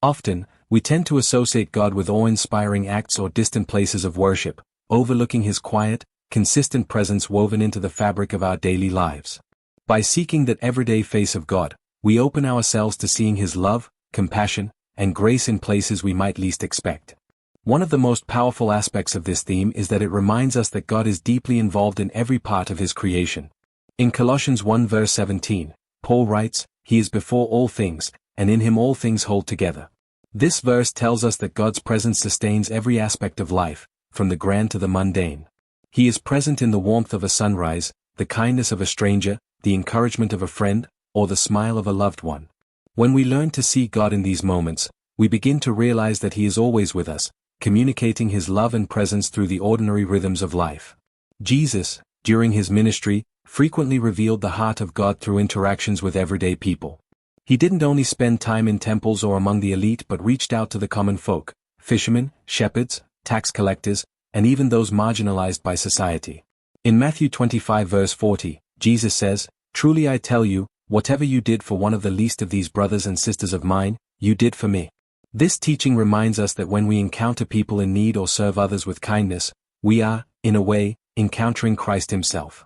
Often, we tend to associate God with awe-inspiring acts or distant places of worship, overlooking His quiet, consistent presence woven into the fabric of our daily lives. By seeking that everyday face of God, we open ourselves to seeing His love, compassion, and grace in places we might least expect. One of the most powerful aspects of this theme is that it reminds us that God is deeply involved in every part of His creation. In Colossians 1 verse 17, Paul writes, "He is before all things, and in Him all things hold together." This verse tells us that God's presence sustains every aspect of life, from the grand to the mundane. He is present in the warmth of a sunrise, the kindness of a stranger, the encouragement of a friend, or the smile of a loved one. When we learn to see God in these moments, we begin to realize that He is always with us, communicating His love and presence through the ordinary rhythms of life. Jesus, during His ministry, frequently revealed the heart of God through interactions with everyday people. He didn't only spend time in temples or among the elite but reached out to the common folk, fishermen, shepherds, tax collectors, and even those marginalized by society. In Matthew 25 verse 40, Jesus says, "Truly I tell you, whatever you did for one of the least of these brothers and sisters of mine, you did for me." This teaching reminds us that when we encounter people in need or serve others with kindness, we are, in a way, encountering Christ Himself.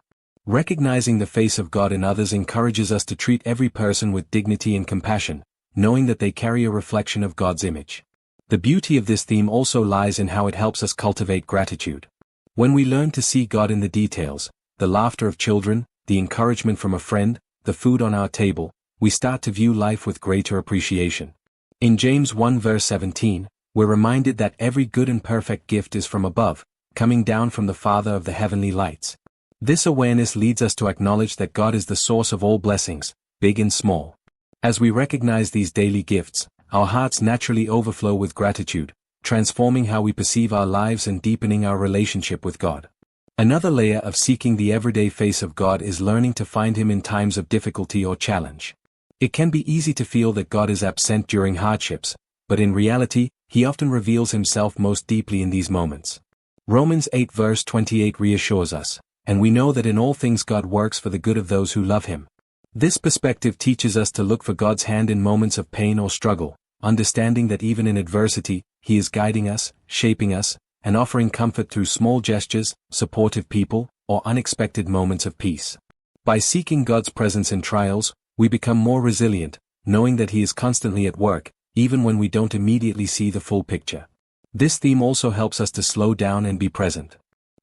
Recognizing the face of God in others encourages us to treat every person with dignity and compassion, knowing that they carry a reflection of God's image. The beauty of this theme also lies in how it helps us cultivate gratitude. When we learn to see God in the details, the laughter of children, the encouragement from a friend, the food on our table, we start to view life with greater appreciation. In James 1 verse 17, we're reminded that every good and perfect gift is from above, coming down from the Father of the heavenly lights. This awareness leads us to acknowledge that God is the source of all blessings, big and small. As we recognize these daily gifts, our hearts naturally overflow with gratitude, transforming how we perceive our lives and deepening our relationship with God. Another layer of seeking the everyday face of God is learning to find Him in times of difficulty or challenge. It can be easy to feel that God is absent during hardships, but in reality, He often reveals Himself most deeply in these moments. Romans 8 verse 28 reassures us, "And we know that in all things God works for the good of those who love Him." This perspective teaches us to look for God's hand in moments of pain or struggle, understanding that even in adversity, He is guiding us, shaping us, and offering comfort through small gestures, supportive people, or unexpected moments of peace. By seeking God's presence in trials, we become more resilient, knowing that He is constantly at work, even when we don't immediately see the full picture. This theme also helps us to slow down and be present.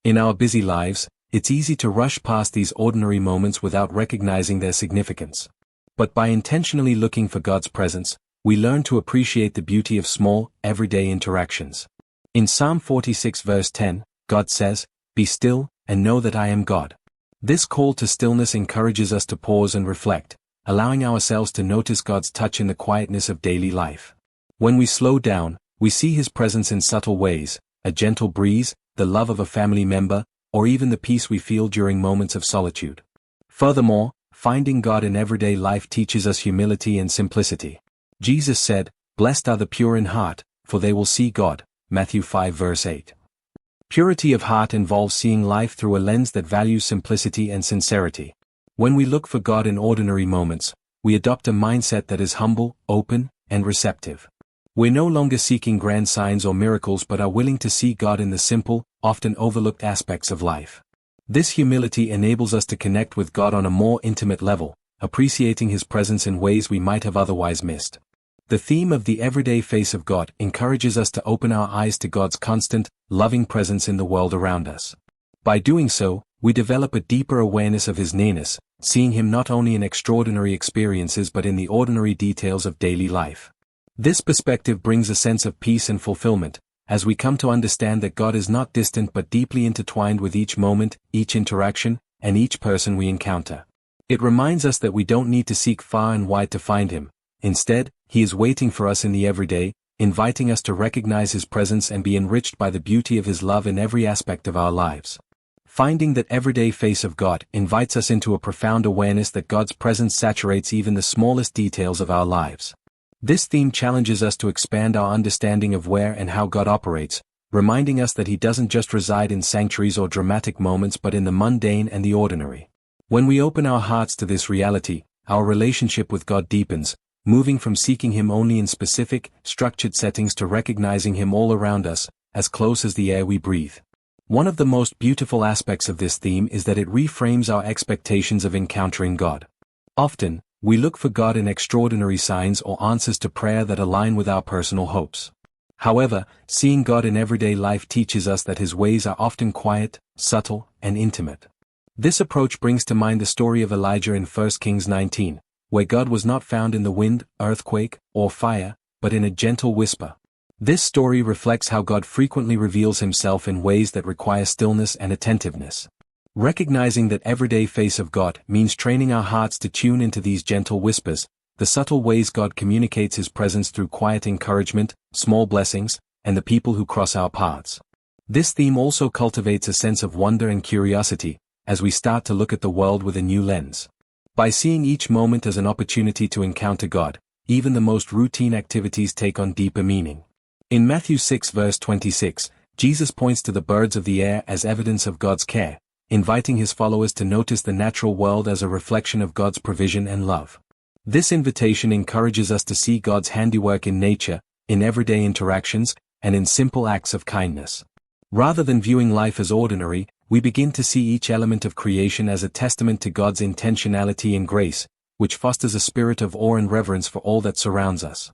In our busy lives, it's easy to rush past these ordinary moments without recognizing their significance. But by intentionally looking for God's presence, we learn to appreciate the beauty of small, everyday interactions. In Psalm 46 verse 10, God says, "Be still, and know that I am God." This call to stillness encourages us to pause and reflect, allowing ourselves to notice God's touch in the quietness of daily life. When we slow down, we see His presence in subtle ways, a gentle breeze, the love of a family member, or even the peace we feel during moments of solitude. Furthermore, finding God in everyday life teaches us humility and simplicity. Jesus said, "Blessed are the pure in heart, for they will see God." Matthew 5 verse 8. Purity of heart involves seeing life through a lens that values simplicity and sincerity. When we look for God in ordinary moments, we adopt a mindset that is humble, open, and receptive. We're no longer seeking grand signs or miracles but are willing to see God in the simple, often overlooked aspects of life. This humility enables us to connect with God on a more intimate level, appreciating His presence in ways we might have otherwise missed. The theme of the everyday face of God encourages us to open our eyes to God's constant, loving presence in the world around us. By doing so, we develop a deeper awareness of His nearness, seeing Him not only in extraordinary experiences but in the ordinary details of daily life. This perspective brings a sense of peace and fulfillment, as we come to understand that God is not distant but deeply intertwined with each moment, each interaction, and each person we encounter. It reminds us that we don't need to seek far and wide to find Him. Instead, He is waiting for us in the everyday, inviting us to recognize His presence and be enriched by the beauty of His love in every aspect of our lives. Finding that everyday face of God invites us into a profound awareness that God's presence saturates even the smallest details of our lives. This theme challenges us to expand our understanding of where and how God operates, reminding us that He doesn't just reside in sanctuaries or dramatic moments but in the mundane and the ordinary. When we open our hearts to this reality, our relationship with God deepens, moving from seeking Him only in specific, structured settings to recognizing Him all around us, as close as the air we breathe. One of the most beautiful aspects of this theme is that it reframes our expectations of encountering God. Often, we look for God in extraordinary signs or answers to prayer that align with our personal hopes. However, seeing God in everyday life teaches us that His ways are often quiet, subtle, and intimate. This approach brings to mind the story of Elijah in 1 Kings 19, where God was not found in the wind, earthquake, or fire, but in a gentle whisper. This story reflects how God frequently reveals Himself in ways that require stillness and attentiveness. Recognizing that everyday face of God means training our hearts to tune into these gentle whispers, the subtle ways God communicates His presence through quiet encouragement, small blessings, and the people who cross our paths. This theme also cultivates a sense of wonder and curiosity, as we start to look at the world with a new lens. By seeing each moment as an opportunity to encounter God, even the most routine activities take on deeper meaning. In Matthew 6 verse 26, Jesus points to the birds of the air as evidence of God's care, inviting His followers to notice the natural world as a reflection of God's provision and love. This invitation encourages us to see God's handiwork in nature, in everyday interactions, and in simple acts of kindness. Rather than viewing life as ordinary, we begin to see each element of creation as a testament to God's intentionality and grace, which fosters a spirit of awe and reverence for all that surrounds us.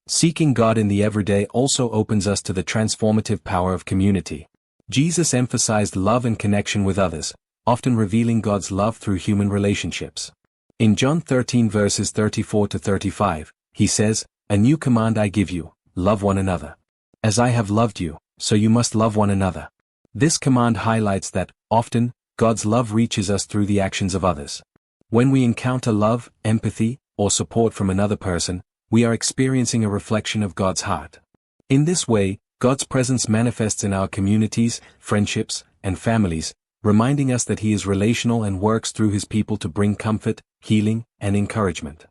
Seeking God in the everyday also opens us to the transformative power of community. Jesus emphasized love and connection with others, often revealing God's love through human relationships. In John 13 verses 34 to 35, He says, "A new command I give you, love one another. As I have loved you, so you must love one another." This command highlights that, often, God's love reaches us through the actions of others. When we encounter love, empathy, or support from another person, we are experiencing a reflection of God's heart. In this way, God's presence manifests in our communities, friendships, and families, reminding us that He is relational and works through His people to bring comfort, healing, and encouragement.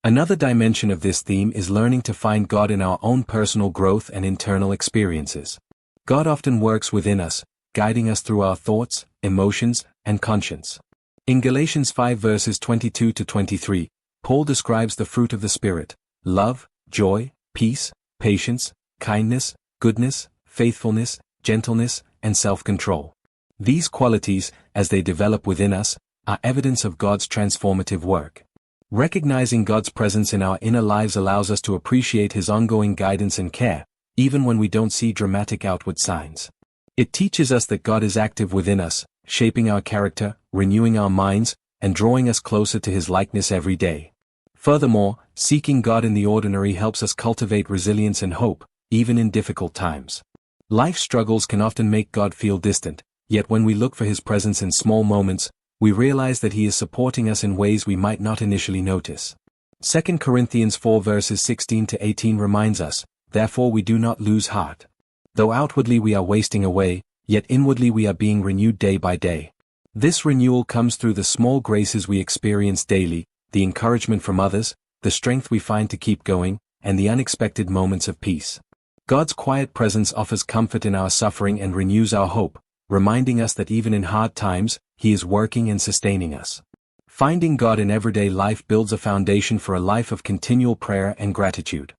Another dimension of this theme is learning to find God in our own personal growth and internal experiences. God often works within us, guiding us through our thoughts, emotions, and conscience. In Galatians 5 verses 22 to 23, Paul describes the fruit of the Spirit: love, joy, peace, patience, kindness, goodness, faithfulness, gentleness, and self-control. These qualities, as they develop within us, are evidence of God's transformative work. Recognizing God's presence in our inner lives allows us to appreciate His ongoing guidance and care, even when we don't see dramatic outward signs. It teaches us that God is active within us, shaping our character, renewing our minds, and drawing us closer to His likeness every day. Furthermore, seeking God in the ordinary helps us cultivate resilience and hope, even in difficult times. Life struggles can often make God feel distant, yet when we look for His presence in small moments, we realize that He is supporting us in ways we might not initially notice. 2 Corinthians 4 verses 16 to 18 reminds us, "Therefore we do not lose heart. Though outwardly we are wasting away, yet inwardly we are being renewed day by day." This renewal comes through the small graces we experience daily, the encouragement from others, the strength we find to keep going, and the unexpected moments of peace. God's quiet presence offers comfort in our suffering and renews our hope, reminding us that even in hard times, He is working and sustaining us. Finding God in everyday life builds a foundation for a life of continual prayer and gratitude.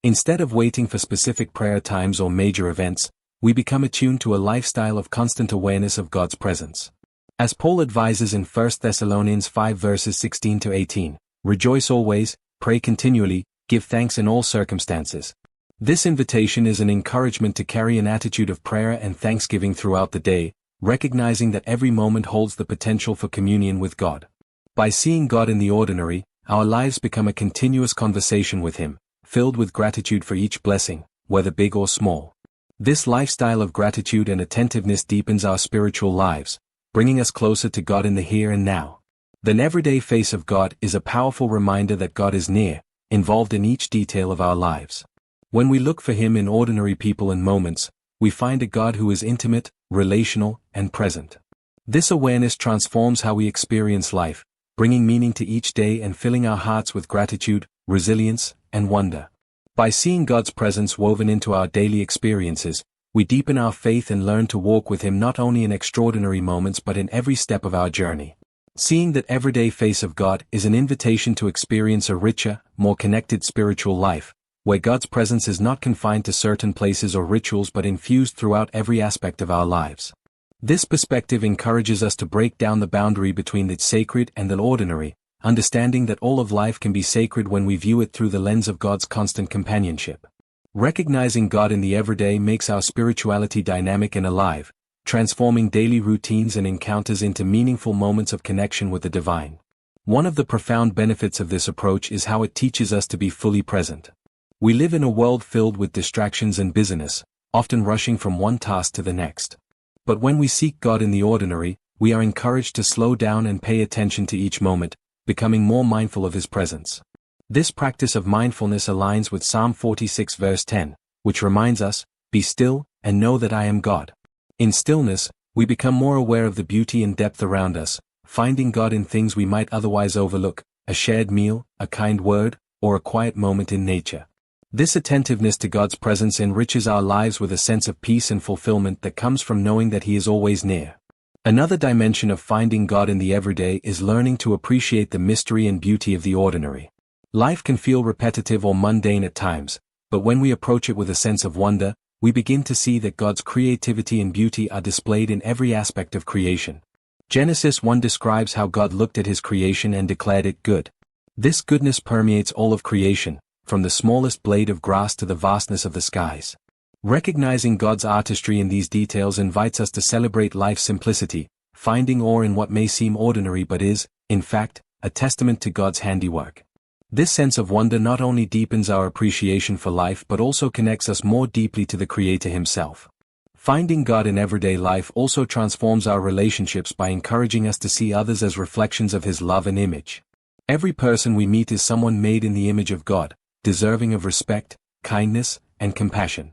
Instead of waiting for specific prayer times or major events, we become attuned to a lifestyle of constant awareness of God's presence. As Paul advises in 1 Thessalonians 5 verses 16 to 18, "Rejoice always, pray continually, give thanks in all circumstances." This invitation is an encouragement to carry an attitude of prayer and thanksgiving throughout the day, recognizing that every moment holds the potential for communion with God. By seeing God in the ordinary, our lives become a continuous conversation with Him, filled with gratitude for each blessing, whether big or small. This lifestyle of gratitude and attentiveness deepens our spiritual lives, bringing us closer to God in the here and now. The everyday face of God is a powerful reminder that God is near, involved in each detail of our lives. When we look for Him in ordinary people and moments, we find a God who is intimate, relational, and present. This awareness transforms how we experience life, bringing meaning to each day and filling our hearts with gratitude, resilience, and wonder. By seeing God's presence woven into our daily experiences, we deepen our faith and learn to walk with Him not only in extraordinary moments but in every step of our journey. Seeing that everyday face of God is an invitation to experience a richer, more connected spiritual life, where God's presence is not confined to certain places or rituals but infused throughout every aspect of our lives. This perspective encourages us to break down the boundary between the sacred and the ordinary, understanding that all of life can be sacred when we view it through the lens of God's constant companionship. Recognizing God in the everyday makes our spirituality dynamic and alive, transforming daily routines and encounters into meaningful moments of connection with the divine. One of the profound benefits of this approach is how it teaches us to be fully present. We live in a world filled with distractions and busyness, often rushing from one task to the next. But when we seek God in the ordinary, we are encouraged to slow down and pay attention to each moment, becoming more mindful of His presence. This practice of mindfulness aligns with Psalm 46 verse 10, which reminds us, "Be still, and know that I am God." In stillness, we become more aware of the beauty and depth around us, finding God in things we might otherwise overlook, a shared meal, a kind word, or a quiet moment in nature. This attentiveness to God's presence enriches our lives with a sense of peace and fulfillment that comes from knowing that He is always near. Another dimension of finding God in the everyday is learning to appreciate the mystery and beauty of the ordinary. Life can feel repetitive or mundane at times, but when we approach it with a sense of wonder, we begin to see that God's creativity and beauty are displayed in every aspect of creation. Genesis 1 describes how God looked at His creation and declared it good. This goodness permeates all of creation, from the smallest blade of grass to the vastness of the skies. Recognizing God's artistry in these details invites us to celebrate life's simplicity, finding awe in what may seem ordinary but is, in fact, a testament to God's handiwork. This sense of wonder not only deepens our appreciation for life but also connects us more deeply to the Creator Himself. Finding God in everyday life also transforms our relationships by encouraging us to see others as reflections of His love and image. Every person we meet is someone made in the image of God, deserving of respect, kindness, and compassion.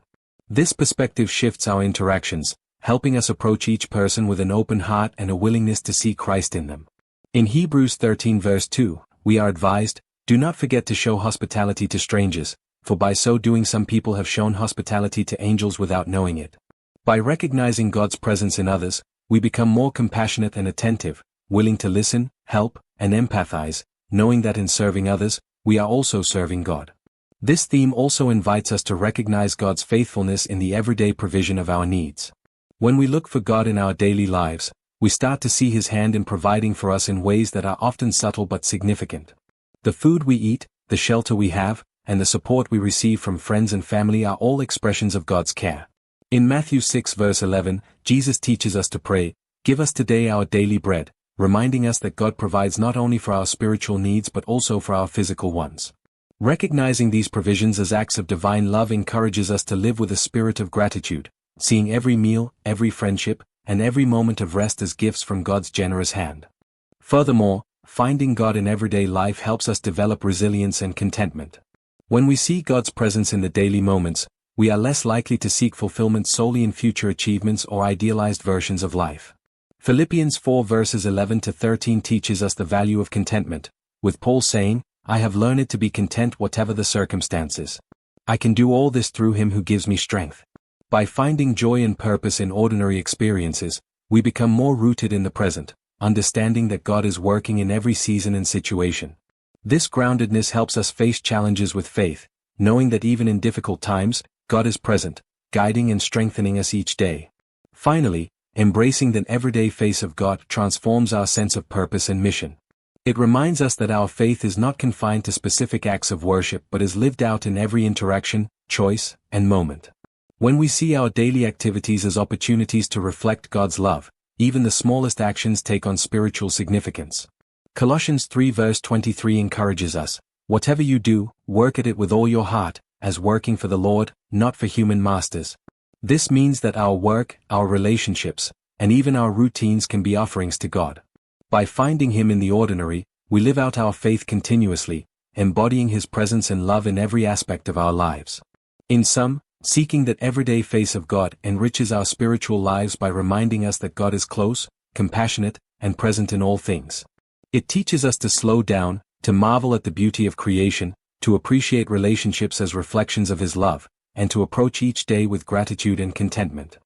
This perspective shifts our interactions, helping us approach each person with an open heart and a willingness to see Christ in them. In Hebrews 13 verse 2, we are advised, "Do not forget to show hospitality to strangers, for by so doing some people have shown hospitality to angels without knowing it." By recognizing God's presence in others, we become more compassionate and attentive, willing to listen, help, and empathize, knowing that in serving others, we are also serving God. This theme also invites us to recognize God's faithfulness in the everyday provision of our needs. When we look for God in our daily lives, we start to see His hand in providing for us in ways that are often subtle but significant. The food we eat, the shelter we have, and the support we receive from friends and family are all expressions of God's care. In Matthew 6 verse 11, Jesus teaches us to pray, "Give us today our daily bread," reminding us that God provides not only for our spiritual needs but also for our physical ones. Recognizing these provisions as acts of divine love encourages us to live with a spirit of gratitude, seeing every meal, every friendship, and every moment of rest as gifts from God's generous hand. Furthermore, finding God in everyday life helps us develop resilience and contentment. When we see God's presence in the daily moments, we are less likely to seek fulfillment solely in future achievements or idealized versions of life. Philippians 4 verses 11 to 13 teaches us the value of contentment, with Paul saying, "I have learned to be content whatever the circumstances. I can do all this through Him who gives me strength." By finding joy and purpose in ordinary experiences, we become more rooted in the present, understanding that God is working in every season and situation. This groundedness helps us face challenges with faith, knowing that even in difficult times, God is present, guiding and strengthening us each day. Finally, embracing the everyday face of God transforms our sense of purpose and mission. It reminds us that our faith is not confined to specific acts of worship but is lived out in every interaction, choice, and moment. When we see our daily activities as opportunities to reflect God's love, even the smallest actions take on spiritual significance. Colossians 3 verse 23 encourages us, "Whatever you do, work at it with all your heart, as working for the Lord, not for human masters." This means that our work, our relationships, and even our routines can be offerings to God. By finding Him in the ordinary, we live out our faith continuously, embodying His presence and love in every aspect of our lives. In sum, seeking that everyday face of God enriches our spiritual lives by reminding us that God is close, compassionate, and present in all things. It teaches us to slow down, to marvel at the beauty of creation, to appreciate relationships as reflections of His love, and to approach each day with gratitude and contentment.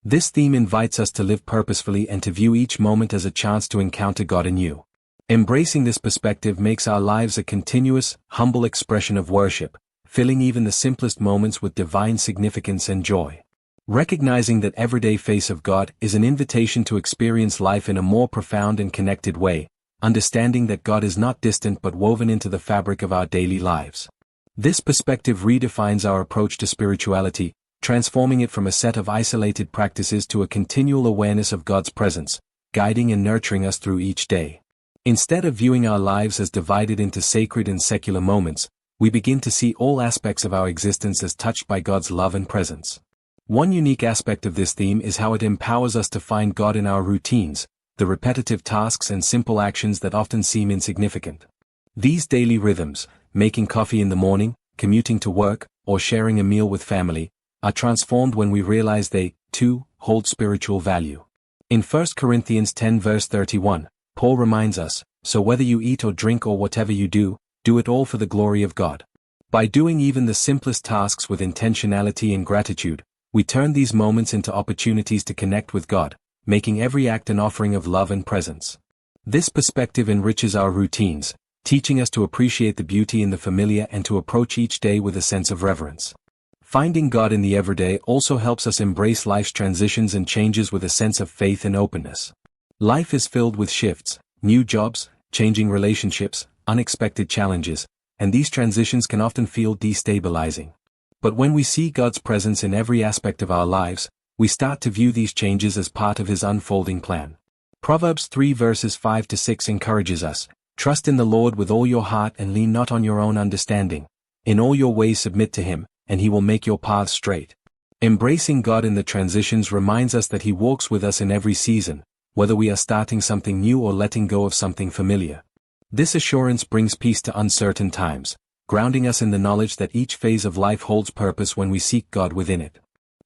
This theme invites us to live purposefully and to view each moment as a chance to encounter God anew. Embracing this perspective makes our lives a continuous, humble expression of worship, filling even the simplest moments with divine significance and joy. Recognizing that everyday face of God is an invitation to experience life in a more profound and connected way, understanding that God is not distant but woven into the fabric of our daily lives. This perspective redefines our approach to spirituality, transforming it from a set of isolated practices to a continual awareness of God's presence, guiding and nurturing us through each day. Instead of viewing our lives as divided into sacred and secular moments, we begin to see all aspects of our existence as touched by God's love and presence. One unique aspect of this theme is how it empowers us to find God in our routines, the repetitive tasks and simple actions that often seem insignificant. These daily rhythms, making coffee in the morning, commuting to work, or sharing a meal with family, are transformed when we realize they, too, hold spiritual value. In 1 Corinthians 10 verse 31, Paul reminds us, "So whether you eat or drink or whatever you do, do it all for the glory of God." By doing even the simplest tasks with intentionality and gratitude, we turn these moments into opportunities to connect with God, making every act an offering of love and presence. This perspective enriches our routines, teaching us to appreciate the beauty in the familiar and to approach each day with a sense of reverence. Finding God in the everyday also helps us embrace life's transitions and changes with a sense of faith and openness. Life is filled with shifts, new jobs, changing relationships, unexpected challenges, and these transitions can often feel destabilizing. But when we see God's presence in every aspect of our lives, we start to view these changes as part of His unfolding plan. Proverbs 3 verses 5 to 6 encourages us, "Trust in the Lord with all your heart and lean not on your own understanding. In all your ways submit to Him, and He will make your paths straight." Embracing God in the transitions reminds us that He walks with us in every season, whether we are starting something new or letting go of something familiar. This assurance brings peace to uncertain times, grounding us in the knowledge that each phase of life holds purpose when we seek God within it.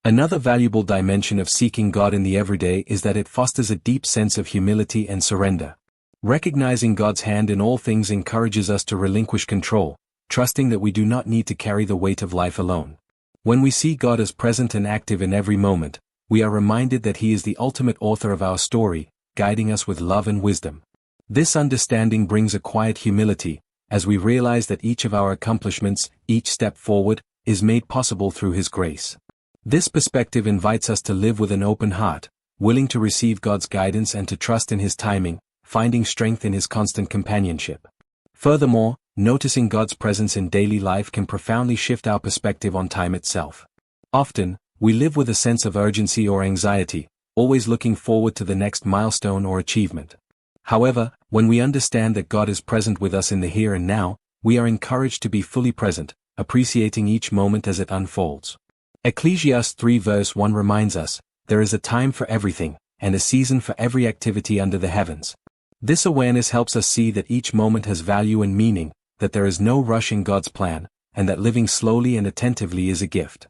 Another valuable dimension of seeking God in the everyday is that it fosters a deep sense of humility and surrender. Recognizing God's hand in all things encourages us to relinquish control, trusting that we do not need to carry the weight of life alone. When we see God as present and active in every moment, we are reminded that He is the ultimate author of our story, guiding us with love and wisdom. This understanding brings a quiet humility, as we realize that each of our accomplishments, each step forward, is made possible through His grace. This perspective invites us to live with an open heart, willing to receive God's guidance and to trust in His timing, finding strength in His constant companionship. Furthermore, noticing God's presence in daily life can profoundly shift our perspective on time itself. Often, we live with a sense of urgency or anxiety, always looking forward to the next milestone or achievement. However, when we understand that God is present with us in the here and now, we are encouraged to be fully present, appreciating each moment as it unfolds. Ecclesiastes 3 verse 1 reminds us, "There is a time for everything, and a season for every activity under the heavens." This awareness helps us see that each moment has value and meaning, that there is no rush in God's plan, and that living slowly and attentively is a gift.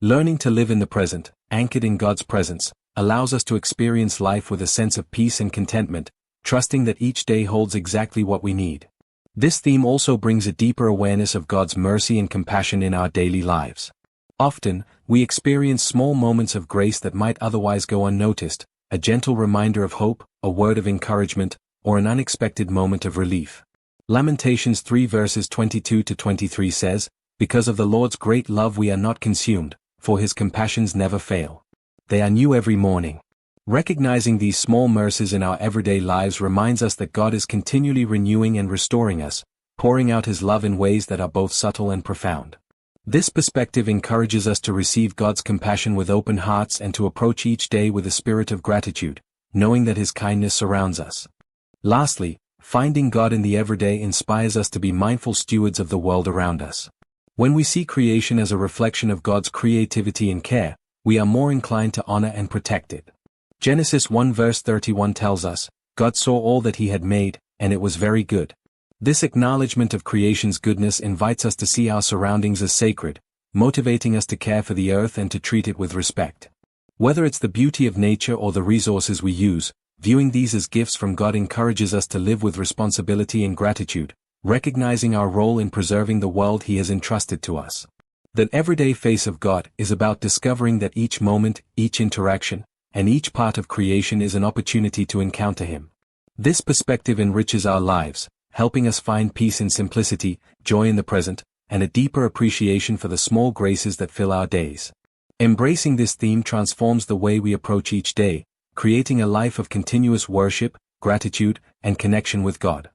Learning to live in the present, anchored in God's presence, allows us to experience life with a sense of peace and contentment, trusting that each day holds exactly what we need. This theme also brings a deeper awareness of God's mercy and compassion in our daily lives. Often, we experience small moments of grace that might otherwise go unnoticed, a gentle reminder of hope, a word of encouragement, or an unexpected moment of relief. Lamentations 3 verses 22 to 23 says, "Because of the Lord's great love we are not consumed, for His compassions never fail. They are new every morning." Recognizing these small mercies in our everyday lives reminds us that God is continually renewing and restoring us, pouring out His love in ways that are both subtle and profound. This perspective encourages us to receive God's compassion with open hearts and to approach each day with a spirit of gratitude, knowing that His kindness surrounds us. Lastly, finding God in the everyday inspires us to be mindful stewards of the world around us. When we see creation as a reflection of God's creativity and care, we are more inclined to honor and protect it. Genesis 1 verse 31 tells us, "God saw all that He had made, and it was very good." This acknowledgement of creation's goodness invites us to see our surroundings as sacred, motivating us to care for the earth and to treat it with respect. Whether it's the beauty of nature or the resources we use, viewing these as gifts from God encourages us to live with responsibility and gratitude, recognizing our role in preserving the world He has entrusted to us. That everyday face of God is about discovering that each moment, each interaction, and each part of creation is an opportunity to encounter Him. This perspective enriches our lives, helping us find peace in simplicity, joy in the present, and a deeper appreciation for the small graces that fill our days. Embracing this theme transforms the way we approach each day, creating a life of continuous worship, gratitude, and connection with God.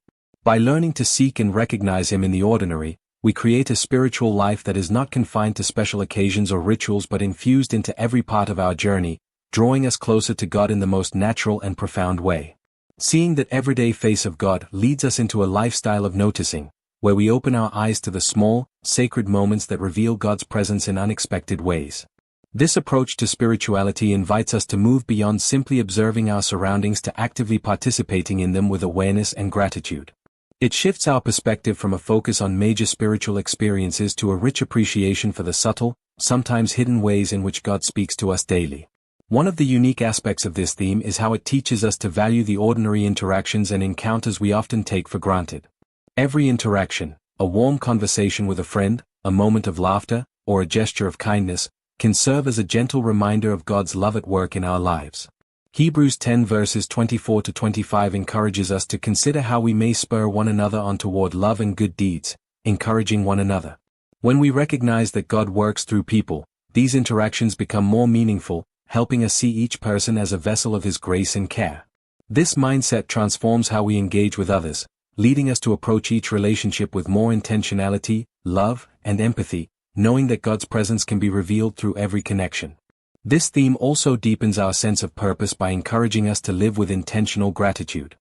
By learning to seek and recognize Him in the ordinary, we create a spiritual life that is not confined to special occasions or rituals but infused into every part of our journey, drawing us closer to God in the most natural and profound way. Seeing that everyday face of God leads us into a lifestyle of noticing, where we open our eyes to the small, sacred moments that reveal God's presence in unexpected ways. This approach to spirituality invites us to move beyond simply observing our surroundings to actively participating in them with awareness and gratitude. It shifts our perspective from a focus on major spiritual experiences to a rich appreciation for the subtle, sometimes hidden ways in which God speaks to us daily. One of the unique aspects of this theme is how it teaches us to value the ordinary interactions and encounters we often take for granted. Every interaction, a warm conversation with a friend, a moment of laughter, or a gesture of kindness, can serve as a gentle reminder of God's love at work in our lives. Hebrews 10 verses 24 to 25 encourages us to consider how we may spur one another on toward love and good deeds, encouraging one another. When we recognize that God works through people, these interactions become more meaningful, helping us see each person as a vessel of His grace and care. This mindset transforms how we engage with others, leading us to approach each relationship with more intentionality, love, and empathy, knowing that God's presence can be revealed through every connection. This theme also deepens our sense of purpose by encouraging us to live with intentional gratitude.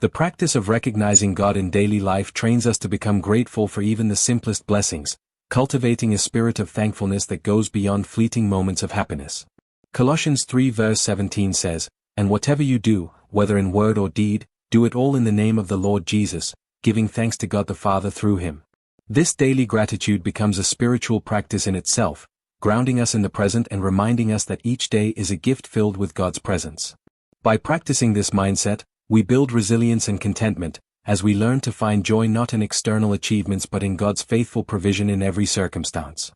The practice of recognizing God in daily life trains us to become grateful for even the simplest blessings, cultivating a spirit of thankfulness that goes beyond fleeting moments of happiness. Colossians 3 verse 17 says, "And whatever you do, whether in word or deed, do it all in the name of the Lord Jesus, giving thanks to God the Father through Him." This daily gratitude becomes a spiritual practice in itself, grounding us in the present and reminding us that each day is a gift filled with God's presence. By practicing this mindset, we build resilience and contentment, as we learn to find joy not in external achievements but in God's faithful provision in every circumstance.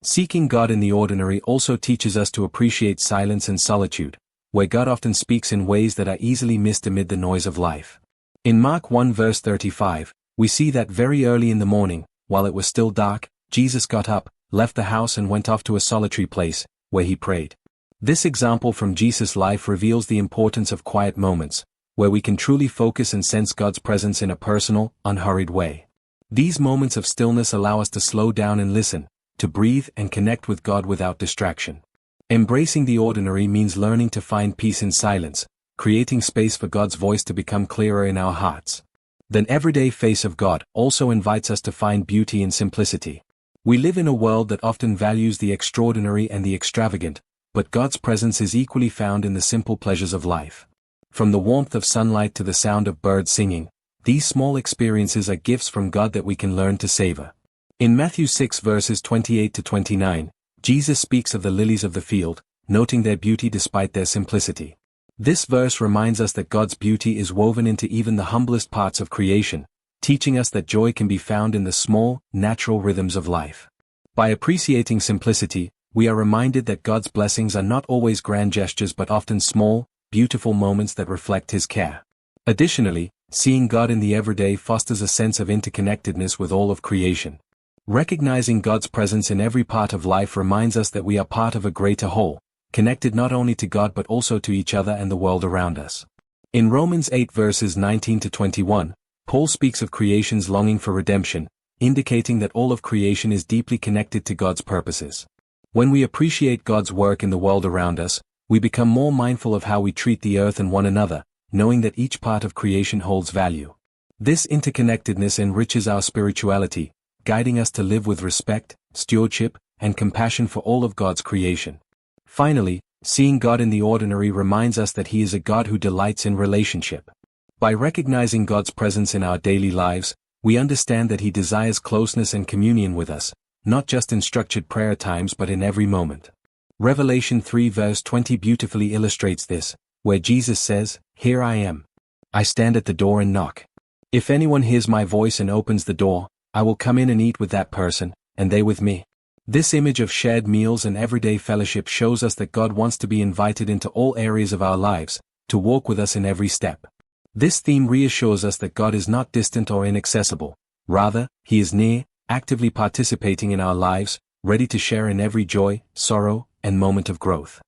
Seeking God in the ordinary also teaches us to appreciate silence and solitude, where God often speaks in ways that are easily missed amid the noise of life. In Mark 1 verse 35, we see that very early in the morning, while it was still dark, Jesus got up, left the house and went off to a solitary place, where He prayed. This example from Jesus' life reveals the importance of quiet moments, where we can truly focus and sense God's presence in a personal, unhurried way. These moments of stillness allow us to slow down and listen, to breathe and connect with God without distraction. Embracing the ordinary means learning to find peace in silence, creating space for God's voice to become clearer in our hearts. The everyday face of God also invites us to find beauty in simplicity. We live in a world that often values the extraordinary and the extravagant, but God's presence is equally found in the simple pleasures of life. From the warmth of sunlight to the sound of birds singing, these small experiences are gifts from God that we can learn to savor. In Matthew 6 verses 28 to 29, Jesus speaks of the lilies of the field, noting their beauty despite their simplicity. This verse reminds us that God's beauty is woven into even the humblest parts of creation, teaching us that joy can be found in the small, natural rhythms of life. By appreciating simplicity, we are reminded that God's blessings are not always grand gestures but often small, beautiful moments that reflect His care. Additionally, seeing God in the everyday fosters a sense of interconnectedness with all of creation. Recognizing God's presence in every part of life reminds us that we are part of a greater whole, connected not only to God but also to each other and the world around us. In Romans 8 verses 19 to 21, Paul speaks of creation's longing for redemption, indicating that all of creation is deeply connected to God's purposes. When we appreciate God's work in the world around us, we become more mindful of how we treat the earth and one another, knowing that each part of creation holds value. This interconnectedness enriches our spirituality, guiding us to live with respect, stewardship, and compassion for all of God's creation. Finally, seeing God in the ordinary reminds us that He is a God who delights in relationship. By recognizing God's presence in our daily lives, we understand that He desires closeness and communion with us, not just in structured prayer times but in every moment. Revelation 3 verse 20 beautifully illustrates this, where Jesus says, "Here I am. I stand at the door and knock. If anyone hears my voice and opens the door, I will come in and eat with that person, and they with me." This image of shared meals and everyday fellowship shows us that God wants to be invited into all areas of our lives, to walk with us in every step. This theme reassures us that God is not distant or inaccessible. Rather, He is near, actively participating in our lives, ready to share in every joy, sorrow, and moment of growth.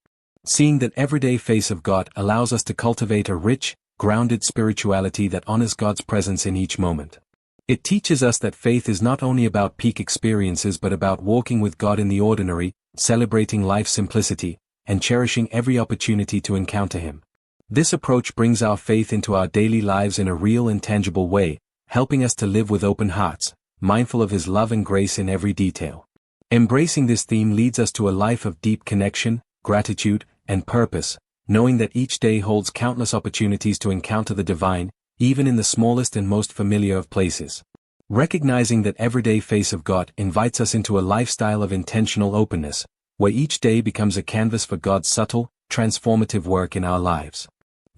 Seeing that everyday face of God allows us to cultivate a rich, grounded spirituality that honors God's presence in each moment. It teaches us that faith is not only about peak experiences but about walking with God in the ordinary, celebrating life's simplicity, and cherishing every opportunity to encounter Him. This approach brings our faith into our daily lives in a real and tangible way, helping us to live with open hearts, mindful of His love and grace in every detail. Embracing this theme leads us to a life of deep connection, gratitude, and purpose, knowing that each day holds countless opportunities to encounter the divine, even in the smallest and most familiar of places. Recognizing that everyday face of God invites us into a lifestyle of intentional openness, where each day becomes a canvas for God's subtle, transformative work in our lives.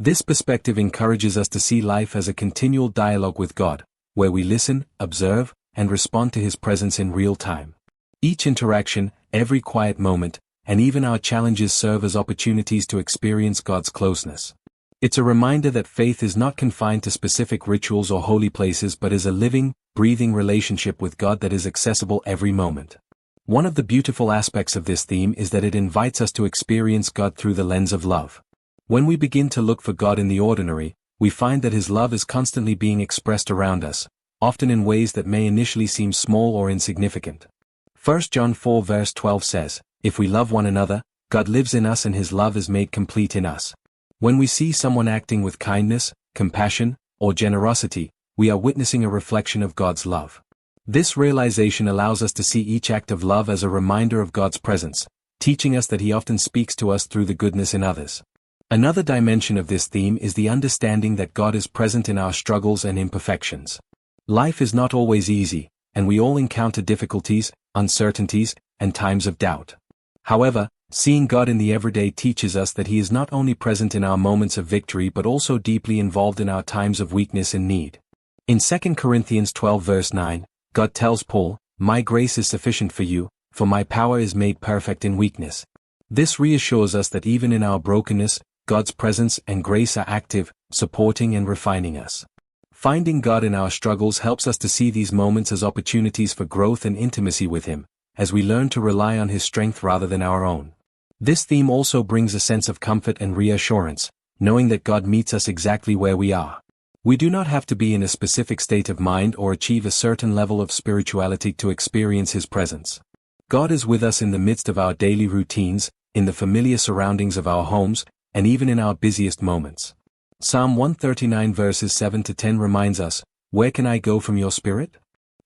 This perspective encourages us to see life as a continual dialogue with God, where we listen, observe, and respond to His presence in real time. Each interaction, every quiet moment, and even our challenges serve as opportunities to experience God's closeness. It's a reminder that faith is not confined to specific rituals or holy places but is a living, breathing relationship with God that is accessible every moment. One of the beautiful aspects of this theme is that it invites us to experience God through the lens of love. When we begin to look for God in the ordinary, we find that His love is constantly being expressed around us, often in ways that may initially seem small or insignificant. 1 John 4 verse 12 says, "If we love one another, God lives in us and His love is made complete in us." When we see someone acting with kindness, compassion, or generosity, we are witnessing a reflection of God's love. This realization allows us to see each act of love as a reminder of God's presence, teaching us that He often speaks to us through the goodness in others. Another dimension of this theme is the understanding that God is present in our struggles and imperfections. Life is not always easy, and we all encounter difficulties, uncertainties, and times of doubt. However, seeing God in the everyday teaches us that He is not only present in our moments of victory but also deeply involved in our times of weakness and need. In 2 Corinthians 12 verse 9, God tells Paul, "My grace is sufficient for you, for my power is made perfect in weakness." This reassures us that even in our brokenness, God's presence and grace are active, supporting and refining us. Finding God in our struggles helps us to see these moments as opportunities for growth and intimacy with Him, as we learn to rely on His strength rather than our own. This theme also brings a sense of comfort and reassurance, knowing that God meets us exactly where we are. We do not have to be in a specific state of mind or achieve a certain level of spirituality to experience His presence. God is with us in the midst of our daily routines, in the familiar surroundings of our homes, and even in our busiest moments. Psalm 139 verses 7 to 10 reminds us, "Where can I go from your spirit?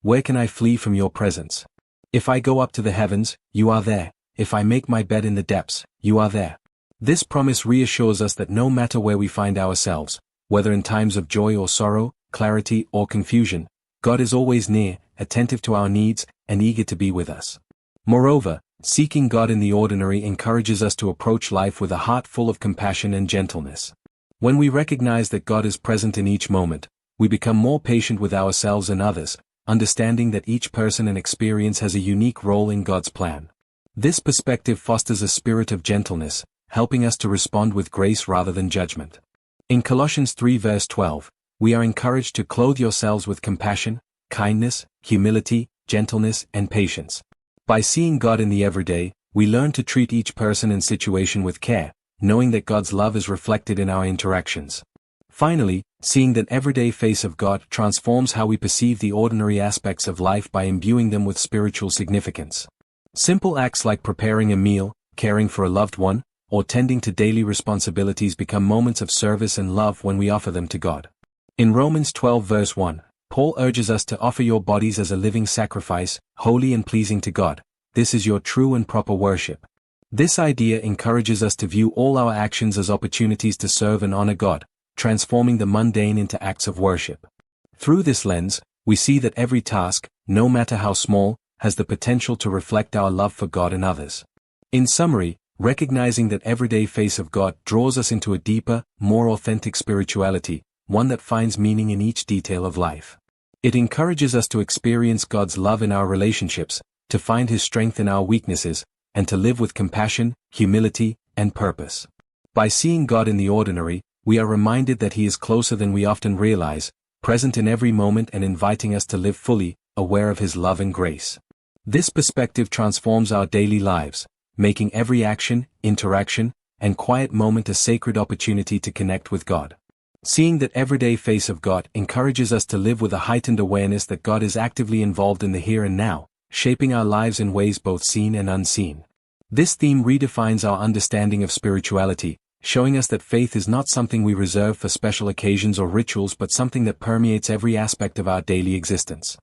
Where can I flee from your presence? If I go up to the heavens, you are there. If I make my bed in the depths, you are there." This promise reassures us that no matter where we find ourselves, whether in times of joy or sorrow, clarity or confusion, God is always near, attentive to our needs, and eager to be with us. Moreover, seeking God in the ordinary encourages us to approach life with a heart full of compassion and gentleness. When we recognize that God is present in each moment, we become more patient with ourselves and others, understanding that each person and experience has a unique role in God's plan. This perspective fosters a spirit of gentleness, helping us to respond with grace rather than judgment. In Colossians 3 verse 12, we are encouraged to clothe yourselves with compassion, kindness, humility, gentleness, and patience. By seeing God in the everyday, we learn to treat each person and situation with care, knowing that God's love is reflected in our interactions. Finally, seeing that everyday face of God transforms how we perceive the ordinary aspects of life by imbuing them with spiritual significance. Simple acts like preparing a meal, caring for a loved one, or tending to daily responsibilities become moments of service and love when we offer them to God. In Romans 12 verse 1, Paul urges us to offer your bodies as a living sacrifice, holy and pleasing to God. This is your true and proper worship. This idea encourages us to view all our actions as opportunities to serve and honor God, transforming the mundane into acts of worship. Through this lens, we see that every task, no matter how small, has the potential to reflect our love for God and others. In summary, recognizing that everyday face of God draws us into a deeper, more authentic spirituality, one that finds meaning in each detail of life. It encourages us to experience God's love in our relationships, to find His strength in our weaknesses, and to live with compassion, humility, and purpose. By seeing God in the ordinary, we are reminded that He is closer than we often realize, present in every moment and inviting us to live fully, aware of His love and grace. This perspective transforms our daily lives, making every action, interaction, and quiet moment a sacred opportunity to connect with God. Seeing that everyday face of God encourages us to live with a heightened awareness that God is actively involved in the here and now, shaping our lives in ways both seen and unseen. This theme redefines our understanding of spirituality, showing us that faith is not something we reserve for special occasions or rituals but something that permeates every aspect of our daily existence.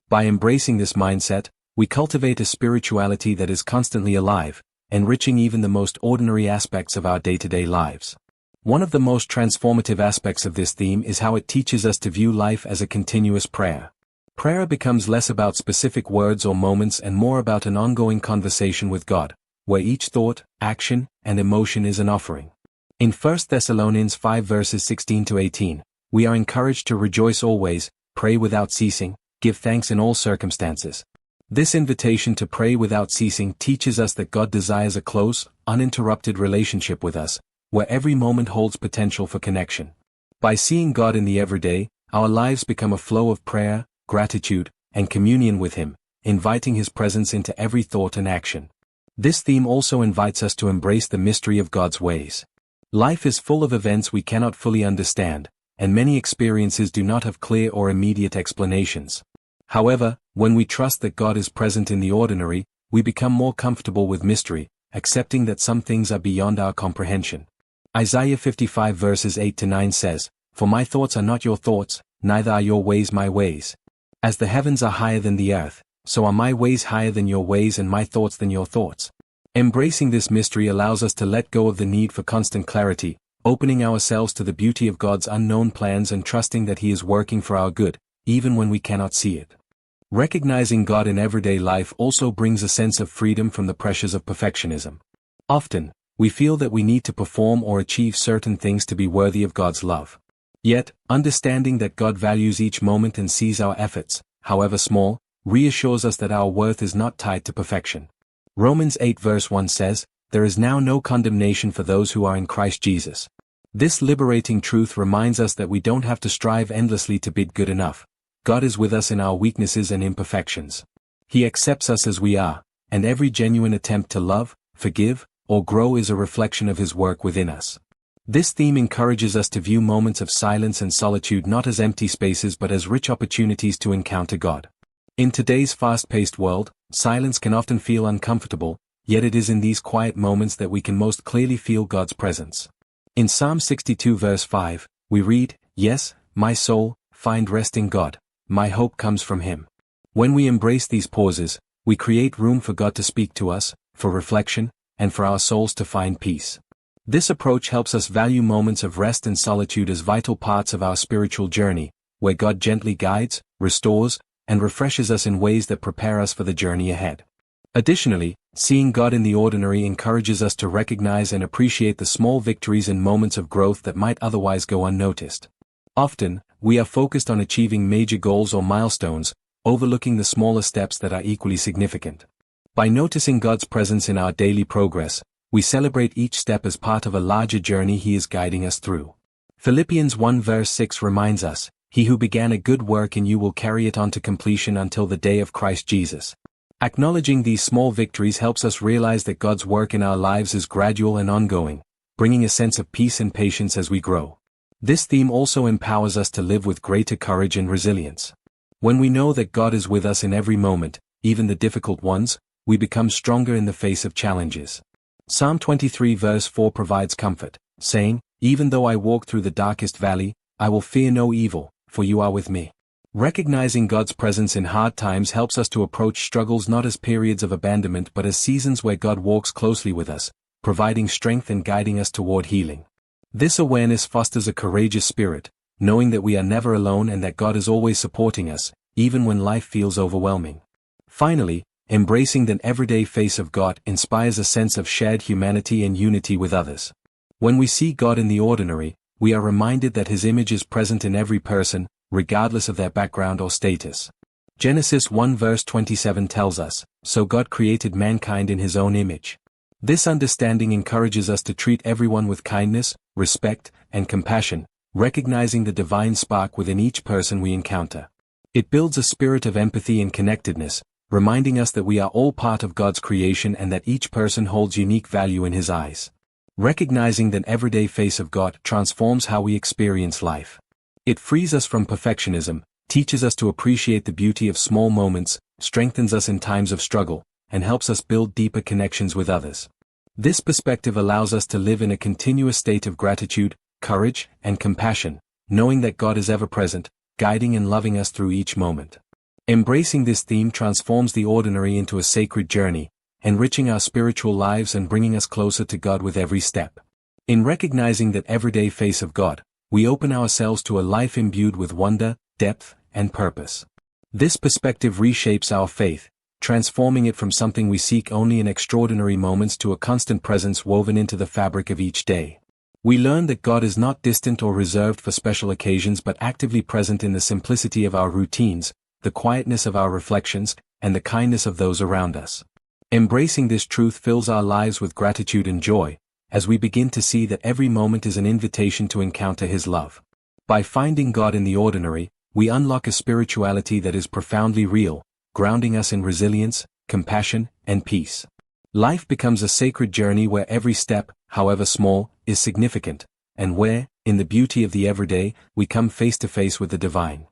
By embracing this mindset, we cultivate a spirituality that is constantly alive, enriching even the most ordinary aspects of our day-to-day lives. One of the most transformative aspects of this theme is how it teaches us to view life as a continuous prayer. Prayer becomes less about specific words or moments and more about an ongoing conversation with God, where each thought, action, and emotion is an offering. In 1 Thessalonians 5 verses 16-18, we are encouraged to rejoice always, pray without ceasing, give thanks in all circumstances. This invitation to pray without ceasing teaches us that God desires a close, uninterrupted relationship with us, where every moment holds potential for connection. By seeing God in the everyday, our lives become a flow of prayer, gratitude, and communion with Him, inviting His presence into every thought and action. This theme also invites us to embrace the mystery of God's ways. Life is full of events we cannot fully understand, and many experiences do not have clear or immediate explanations. However, when we trust that God is present in the ordinary, we become more comfortable with mystery, accepting that some things are beyond our comprehension. Isaiah 55 verses 8-9 says, "For my thoughts are not your thoughts, neither are your ways my ways. As the heavens are higher than the earth, so are my ways higher than your ways and my thoughts than your thoughts." Embracing this mystery allows us to let go of the need for constant clarity, opening ourselves to the beauty of God's unknown plans and trusting that He is working for our good, even when we cannot see it. Recognizing God in everyday life also brings a sense of freedom from the pressures of perfectionism. Often, we feel that we need to perform or achieve certain things to be worthy of God's love. Yet, understanding that God values each moment and sees our efforts, however small, reassures us that our worth is not tied to perfection. Romans 8 verse 1 says, "There is now no condemnation for those who are in Christ Jesus." This liberating truth reminds us that we don't have to strive endlessly to be good enough. God is with us in our weaknesses and imperfections. He accepts us as we are, and every genuine attempt to love, forgive, or grow is a reflection of His work within us. This theme encourages us to view moments of silence and solitude not as empty spaces but as rich opportunities to encounter God. In today's fast-paced world, silence can often feel uncomfortable, yet it is in these quiet moments that we can most clearly feel God's presence. In Psalm 62 verse 5, we read, "Yes, my soul, find rest in God, my hope comes from Him." When we embrace these pauses, we create room for God to speak to us, for reflection, and for our souls to find peace. This approach helps us value moments of rest and solitude as vital parts of our spiritual journey, where God gently guides, restores, and refreshes us in ways that prepare us for the journey ahead. Additionally, seeing God in the ordinary encourages us to recognize and appreciate the small victories and moments of growth that might otherwise go unnoticed. Often, we are focused on achieving major goals or milestones, overlooking the smaller steps that are equally significant. By noticing God's presence in our daily progress, we celebrate each step as part of a larger journey He is guiding us through. Philippians 1 verse 6 reminds us, "He who began a good work in you will carry it on to completion until the day of Christ Jesus." Acknowledging these small victories helps us realize that God's work in our lives is gradual and ongoing, bringing a sense of peace and patience as we grow. This theme also empowers us to live with greater courage and resilience. When we know that God is with us in every moment, even the difficult ones, we become stronger in the face of challenges. Psalm 23 verse 4 provides comfort, saying, "Even though I walk through the darkest valley, I will fear no evil, for you are with me." Recognizing God's presence in hard times helps us to approach struggles not as periods of abandonment but as seasons where God walks closely with us, providing strength and guiding us toward healing. This awareness fosters a courageous spirit, knowing that we are never alone and that God is always supporting us, even when life feels overwhelming. Finally, embracing the everyday face of God inspires a sense of shared humanity and unity with others. When we see God in the ordinary, we are reminded that His image is present in every person, regardless of their background or status. Genesis 1 verse 27 tells us, "So God created mankind in His own image." This understanding encourages us to treat everyone with kindness, respect, and compassion, recognizing the divine spark within each person we encounter. It builds a spirit of empathy and connectedness, reminding us that we are all part of God's creation and that each person holds unique value in His eyes. Recognizing that everyday face of God transforms how we experience life. It frees us from perfectionism, teaches us to appreciate the beauty of small moments, strengthens us in times of struggle, and helps us build deeper connections with others. This perspective allows us to live in a continuous state of gratitude, courage, and compassion, knowing that God is ever present, guiding and loving us through each moment. Embracing this theme transforms the ordinary into a sacred journey, enriching our spiritual lives and bringing us closer to God with every step. In recognizing that everyday face of God, we open ourselves to a life imbued with wonder, depth, and purpose. This perspective reshapes our faith, transforming it from something we seek only in extraordinary moments to a constant presence woven into the fabric of each day. We learn that God is not distant or reserved for special occasions but actively present in the simplicity of our routines, the quietness of our reflections, and the kindness of those around us. Embracing this truth fills our lives with gratitude and joy, as we begin to see that every moment is an invitation to encounter His love. By finding God in the ordinary, we unlock a spirituality that is profoundly real, grounding us in resilience, compassion, and peace. Life becomes a sacred journey where every step, however small, is significant, and where, in the beauty of the everyday, we come face to face with the divine.